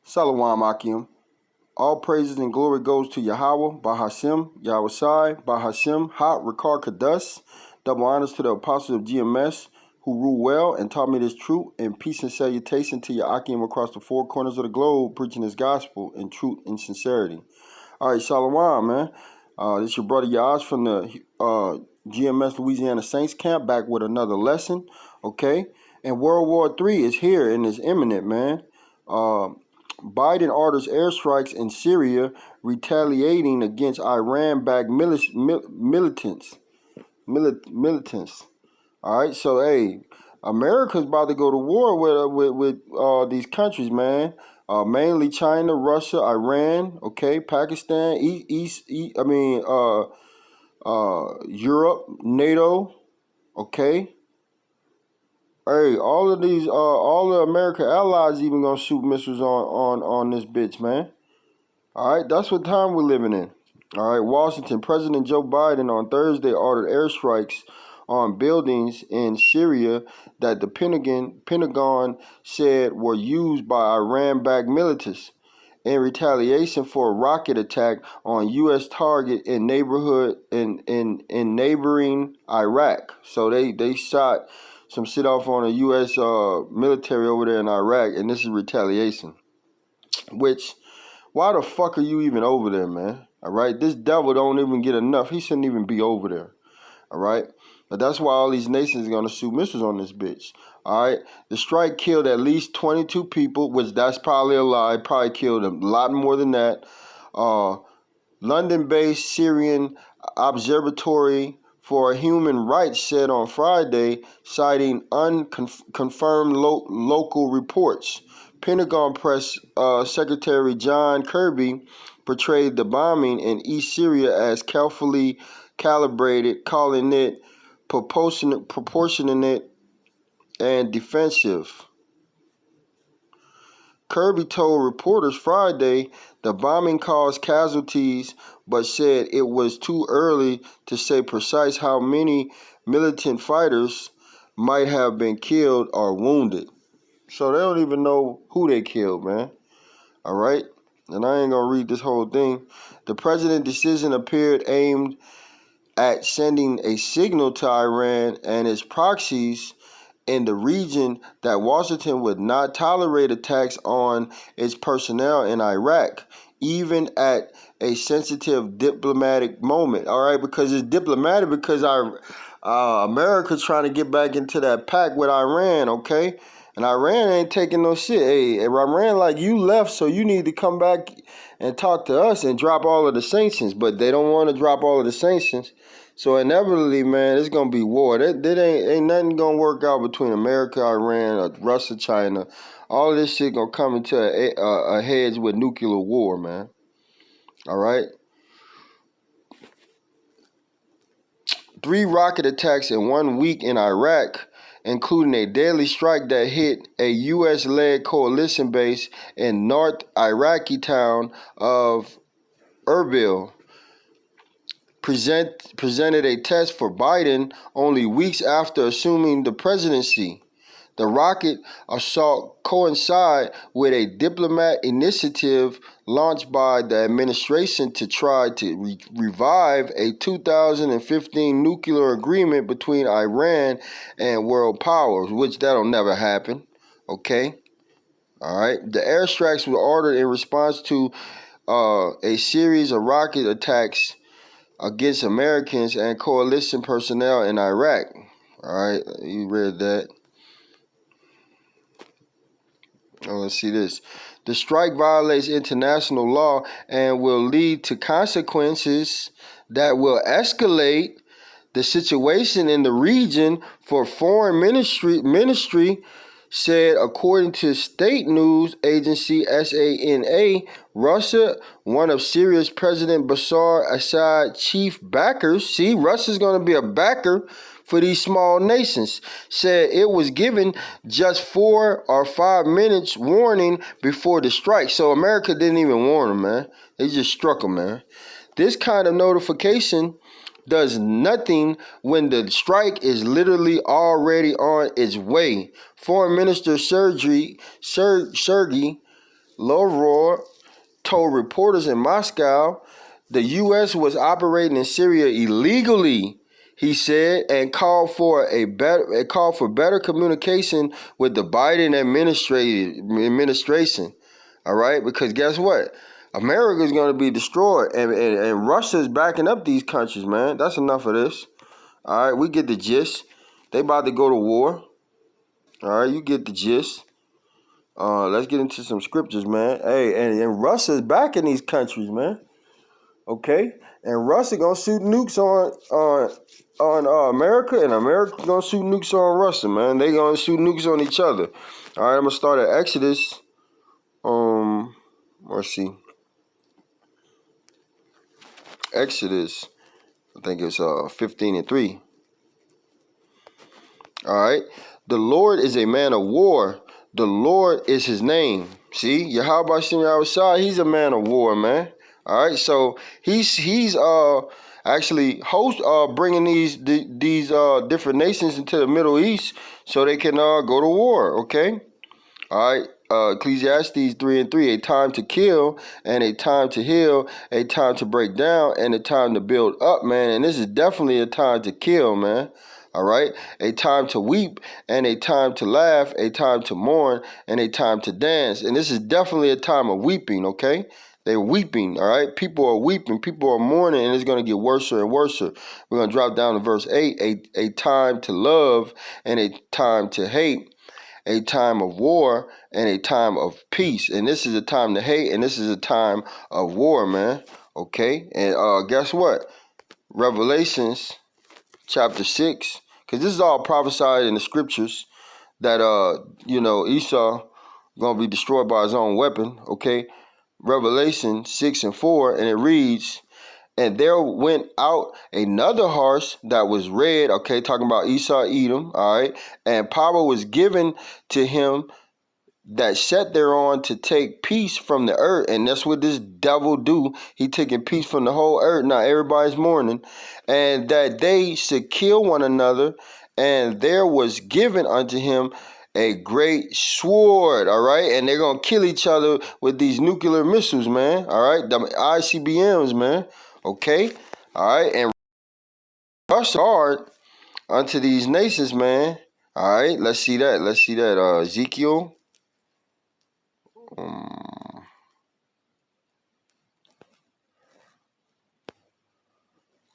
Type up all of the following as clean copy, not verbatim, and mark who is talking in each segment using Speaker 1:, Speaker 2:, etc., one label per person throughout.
Speaker 1: Salawam Akim. All praises and glory goes to Yahweh, Bahashem, Yahweh Bahashem, Ha, Rikar Kadas. Double honors to the apostles of GMS who rule well and taught me this truth, and peace and salutation to your Akim across the four corners of the globe, preaching his gospel in truth and sincerity. All right, Shalom, man. This is your brother Yaz from the GMS Louisiana Saints camp, back with another lesson, okay? And Ww3 is here and is imminent, man. Biden orders airstrikes in Syria, retaliating against Iran-backed militants. All right, so hey, America's about to go to war with these countries, man. Mainly China, Russia, Iran, okay, Pakistan, Europe, NATO, okay. Hey, all of these, all the American allies even gonna shoot missiles on this bitch, man. All right, that's what time we're living in. All right, Washington, President Joe Biden on Thursday ordered airstrikes on buildings in Syria that the Pentagon said were used by Iran-backed militants in retaliation for a rocket attack on U.S. target in neighboring Iraq. So they shot some shit off on a U.S. military over there in Iraq, and this is retaliation. Which, why the fuck are you even over there, man? All right, this devil don't even get enough. He shouldn't even be over there. All right, but that's why all these nations are gonna shoot missiles on this bitch. All right, the strike killed at least 22 people, which that's probably a lie. Probably killed a lot more than that. London-based Syrian Observatory for Human Rights said on Friday, citing unconfirmed local reports. Pentagon Press Secretary John Kirby portrayed the bombing in East Syria as carefully calibrated, calling it proportionate and defensive. Kirby told reporters Friday the bombing caused casualties, but said it was too early to say precise how many militant fighters might have been killed or wounded. So they don't even know who they killed, man. All right? And I ain't going to read this whole thing. The president's decision appeared aimed at sending a signal to Iran and its proxies in the region that Washington would not tolerate attacks on its personnel in Iraq, even at a sensitive diplomatic moment. All right, because it's diplomatic because America's trying to get back into that pact with Iran, okay? And Iran ain't taking no shit. Hey, Iran like, you left, so you need to come back and talk to us and drop all of the sanctions. But they don't want to drop all of the sanctions. So inevitably, man, it's going to be war. That ain't nothing going to work out between America, Iran, Russia, China. All of this shit going to come into a heads with nuclear war, man. All right? 3 rocket attacks in 1 week in Iraq, including a deadly strike that hit a U.S.-led coalition base in North Iraqi town of Erbil, presented a test for Biden only weeks after assuming the presidency. The rocket assault coincided with a diplomatic initiative launched by the administration to try to revive a 2015 nuclear agreement between Iran and world powers, which that'll never happen. Okay? All right. The airstrikes were ordered in response to a series of rocket attacks against Americans and coalition personnel in Iraq. All right, you read that. Oh, let's see this. The strike violates international law and will lead to consequences that will escalate the situation in the region, for foreign ministry said, according to state news agency SANA. Russia, one of Syria's President Bashar Assad's chief backers, see, Russia's going to be a backer for these small nations, said it was given just 4 or 5 minutes warning before the strike. So America didn't even warn them, man. They just struck them, man. This kind of notification does nothing when the strike is literally already on its way. Foreign Minister Sergei Lavrov told reporters in Moscow the U.S. was operating in Syria illegally, he said, and called for better communication with the Biden administration. All right, because guess what? America is going to be destroyed, and Russia's backing up these countries, man. That's enough of this. All right, we get the gist. They about to go to war. All right, you get the gist. Let's get into some scriptures, man. Hey, and Russia's backing these countries, man. Okay, and Russia gonna shoot nukes on America, and America gonna shoot nukes on Russia, man. They gonna shoot nukes on each other. All right, I'm gonna start at Exodus. Let's see. Exodus, I think it's 15:3. All right, the Lord is a man of war. The Lord is his name. See, Yahweh Shem Yahushua, he's a man of war, man. All right, so he's actually bringing these different nations into the Middle East so they can go to war. Okay, all right. Ecclesiastes 3:3, a time to kill and a time to heal, a time to break down and a time to build up, man. And this is definitely a time to kill, man. All right, a time to weep and a time to laugh, a time to mourn and a time to dance. And this is definitely a time of weeping, okay? They're weeping, all right? People are weeping, people are mourning, and it's going to get worse and worse. We're going to drop down to verse 8, a time to love and a time to hate, a time of war and a time of peace. And this is a time to hate, and this is a time of war, man, okay? And guess what? Revelations chapter 6, because this is all prophesied in the scriptures that Esau gonna be destroyed by his own weapon. Okay, Revelation 6:4, and it reads, and there went out another horse that was red. Okay, talking about Esau, Edom. All right, and power was given to him that sat thereon to take peace from the earth. And that's what this devil do. He taking peace from the whole earth. Now everybody's mourning. And that they should kill one another. And there was given unto him a great sword. All right. And they're going to kill each other with these nuclear missiles, man. All right. The ICBMs, man. Okay. All right. And Russia hard unto these nations, man. All right. Let's see that. Let's see that. Ezekiel.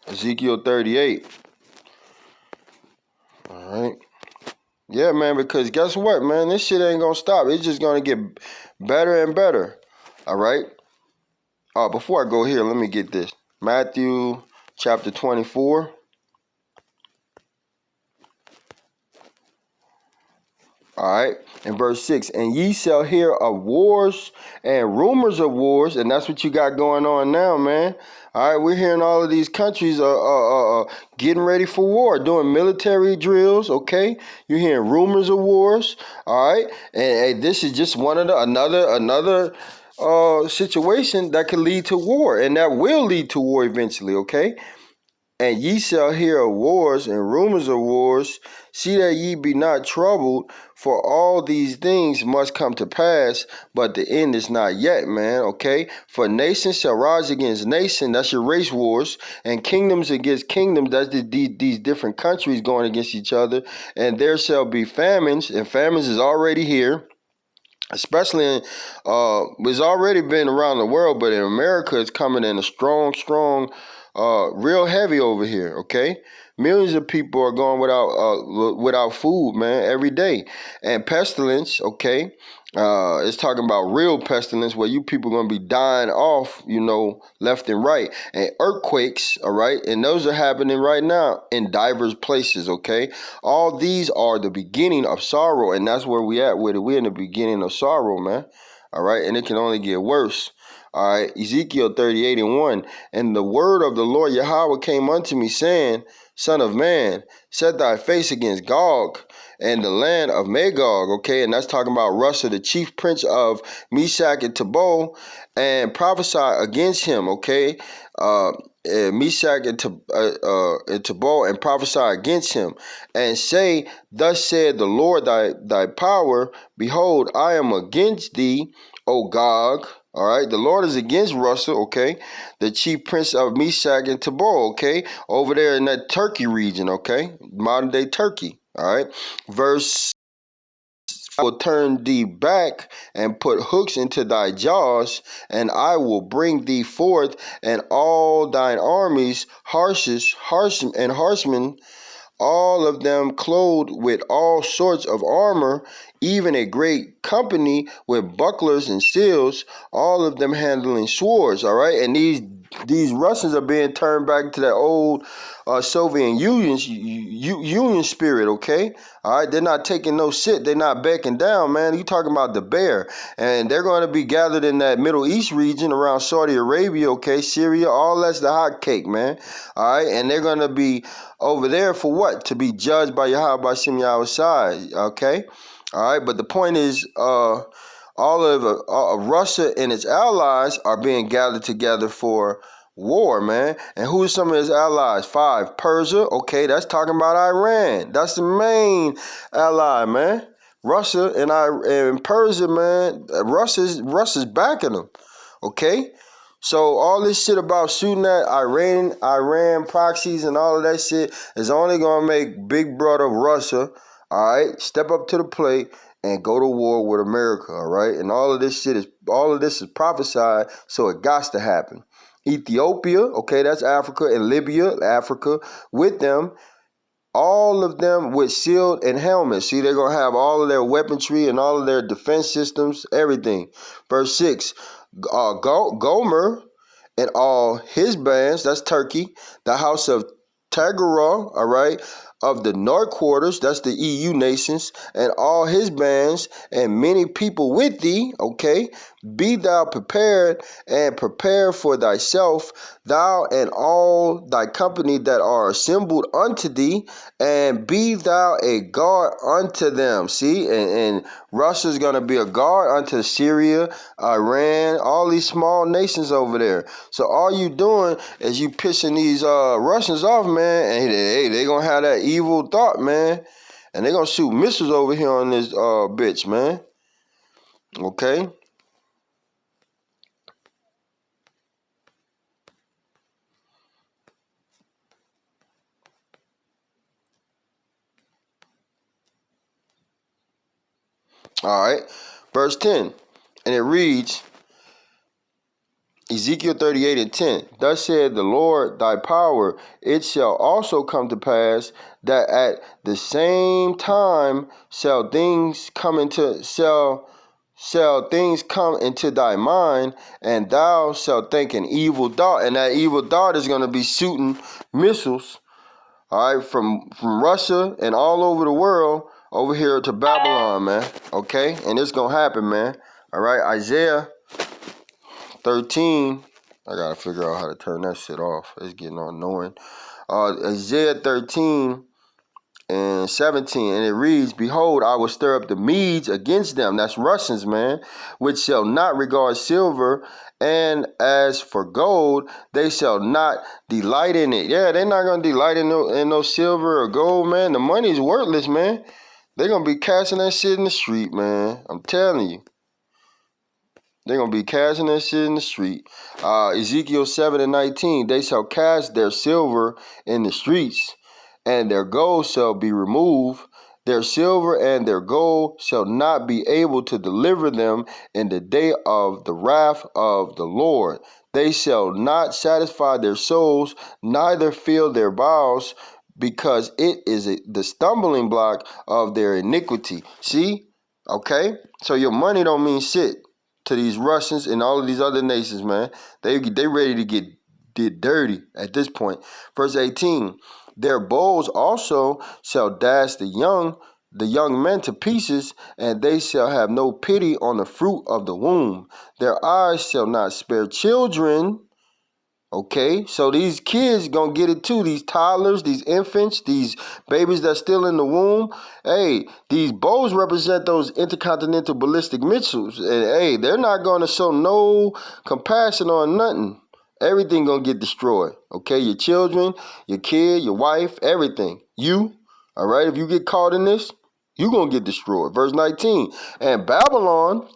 Speaker 1: Ezekiel 38. All right. Yeah, man, because guess what, man? This shit ain't going to stop. It's just going to get better and better. All right. Before I go here, let me get this. Matthew chapter 24. All right, in verse 6, and ye shall hear of wars and rumors of wars, and that's what you got going on now, man. All right, we're hearing all of these countries getting ready for war, doing military drills. Okay, you're hearing rumors of wars. All right, and this is just one of the another situation that could lead to war, and that will lead to war eventually. Okay. And ye shall hear of wars and rumors of wars. See that ye be not troubled, for all these things must come to pass, but the end is not yet, man, okay? For nation shall rise against nation, that's your race wars, and kingdoms against kingdoms, that's these different countries going against each other. And there shall be famines, and famines is already here. Especially it's already been around the world, but in America, it's coming in a strong, real heavy over here. Okay, millions of people are going without food, man, every day. And pestilence, okay, it's talking about real pestilence where you people are gonna be dying off, left and right. And earthquakes, all right, and those are happening right now in diverse places. Okay, all these are the beginning of sorrow, and that's where we at with it. We're in the beginning of sorrow, man. All right, and it can only get worse. All right, Ezekiel 38:1, and the word of the Lord Yahweh came unto me, saying, Son of man, set thy face against Gog and the land of Magog. Okay, and that's talking about Russia, the chief prince of Meshach and Tubal, and prophesy against him. Okay, Meshach and Tubal, and prophesy against him, and say, Thus said the Lord thy power, Behold, I am against thee, O Gog. All right, the Lord is against Russell, okay, the chief prince of Meshach and Tubal, okay, over there in that Turkey region, okay, modern day Turkey. All right, verse, I will turn thee back and put hooks into thy jaws, and I will bring thee forth, and all thine armies, horsemen, all of them clothed with all sorts of armor, even a great company with bucklers and shields, all of them handling swords. All right, and these Russians are being turned back to that old Soviet Union spirit. Okay, all right, they're not taking no shit. They're not backing down, man. You talking about the bear, and they're going to be gathered in that Middle East region around Saudi Arabia. Okay, Syria, all that's the hot cake, man. All right, and they're going to be over there for what? To be judged by Yahweh Shem Yahushai, okay? All right, but the point is, all of Russia and its allies are being gathered together for war, man. And who are some of his allies? 5, Persia, okay, that's talking about Iran. That's the main ally, man. Russia and Persia, man. Russia's backing them, okay? So all this shit about shooting at Iran proxies and all of that shit is only gonna make Big Brother Russia, all right, step up to the plate and go to war with America, all right. And all of this is prophesied, so it got to happen. Ethiopia, okay, that's Africa, and Libya, Africa, with them. All of them with shield and helmets. See, they're going to have all of their weaponry and all of their defense systems, everything. Verse 6, Gomer and all his bands, that's Turkey, the house of Tagara, all right, of the north quarters, that's the EU nations, and all his bands, and many people with thee, okay, be thou prepared, and prepare for thyself, thou and all thy company that are assembled unto thee, and be thou a guard unto them. See, and Russia's going to be a guard unto Syria, Iran, all these small nations over there. So all you doing is you pissing these Russians off, man, and they going to have that evil thought, man, and they going to shoot missiles over here on this bitch, man. Okay? All right, verse 10, and it reads, Ezekiel 38:10, Thus said the Lord thy power, it shall also come to pass that at the same time shall things come into thy mind, and thou shalt think an evil thought, and that evil thought is going to be shooting missiles, all right, from Russia and all over the world over here to Babylon, man. Okay, and it's gonna happen, man. All right, Isaiah 13. I gotta figure out how to turn that shit off. It's getting annoying. Isaiah 13 and 17, and it reads, Behold, I will stir up the Medes against them, that's Russians, man, which shall not regard silver, and as for gold, they shall not delight in it. Yeah, they're not gonna delight in no silver or gold, man. The money's worthless, man. They're gonna be casting that shit in the street, man. I'm telling you. They're going to be casting that shit in the street. Ezekiel 7:19, they shall cast their silver in the streets, and their gold shall be removed. Their silver and their gold shall not be able to deliver them in the day of the wrath of the Lord. They shall not satisfy their souls, neither fill their bowels, because it is the stumbling block of their iniquity. See? Okay? So your money don't mean shit to these Russians and all of these other nations, man. They ready to get dirty at this point. Verse 18, their bows also shall dash the young men to pieces, and they shall have no pity on the fruit of the womb. Their eyes shall not spare children. Okay, so these kids gonna get it too. These toddlers, these infants, these babies that's still in the womb. Hey, these bows represent those intercontinental ballistic missiles. And hey, they're not gonna show no compassion on nothing. Everything gonna get destroyed. Okay, your children, your kid, your wife, everything. You, all right, if you get caught in this, you gonna get destroyed. Verse 19. And Babylon,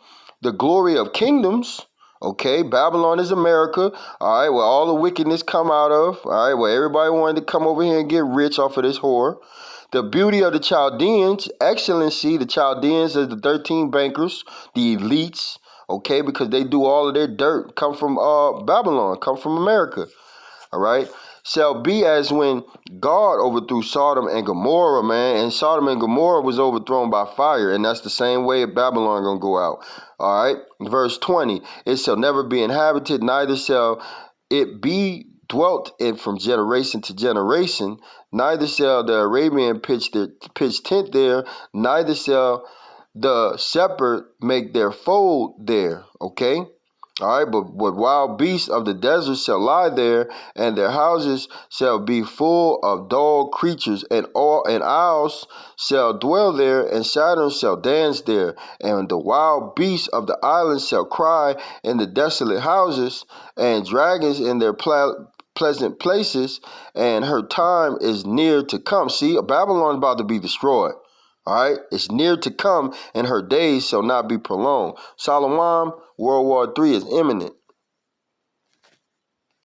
Speaker 1: the glory of kingdoms. Okay, Babylon is America. All right, where all the wickedness come out of. All right, where everybody wanted to come over here and get rich off of this whore. The beauty of the Chaldeans, excellency, the Chaldeans is the 13 bankers, the elites, okay, because they do all of their dirt, come from Babylon, come from America, all right, shall be as when God overthrew Sodom and Gomorrah, man, and Sodom and Gomorrah was overthrown by fire, and that's the same way Babylon gonna go out, all right. Verse 20, it shall never be inhabited, neither shall it be dwelt in from generation to generation, neither shall the Arabian pitch tent there, neither shall the shepherd make their fold there. Okay? All right, but wild beasts of the desert shall lie there, and their houses shall be full of dog creatures, and owls shall dwell there, and Saturn shall dance there, and the wild beasts of the islands shall cry in the desolate houses, and dragons in their pleasant places, and her time is near to come. See, Babylon is about to be destroyed. All right, it's near to come, and her days shall not be prolonged. Shalom, World War III is imminent.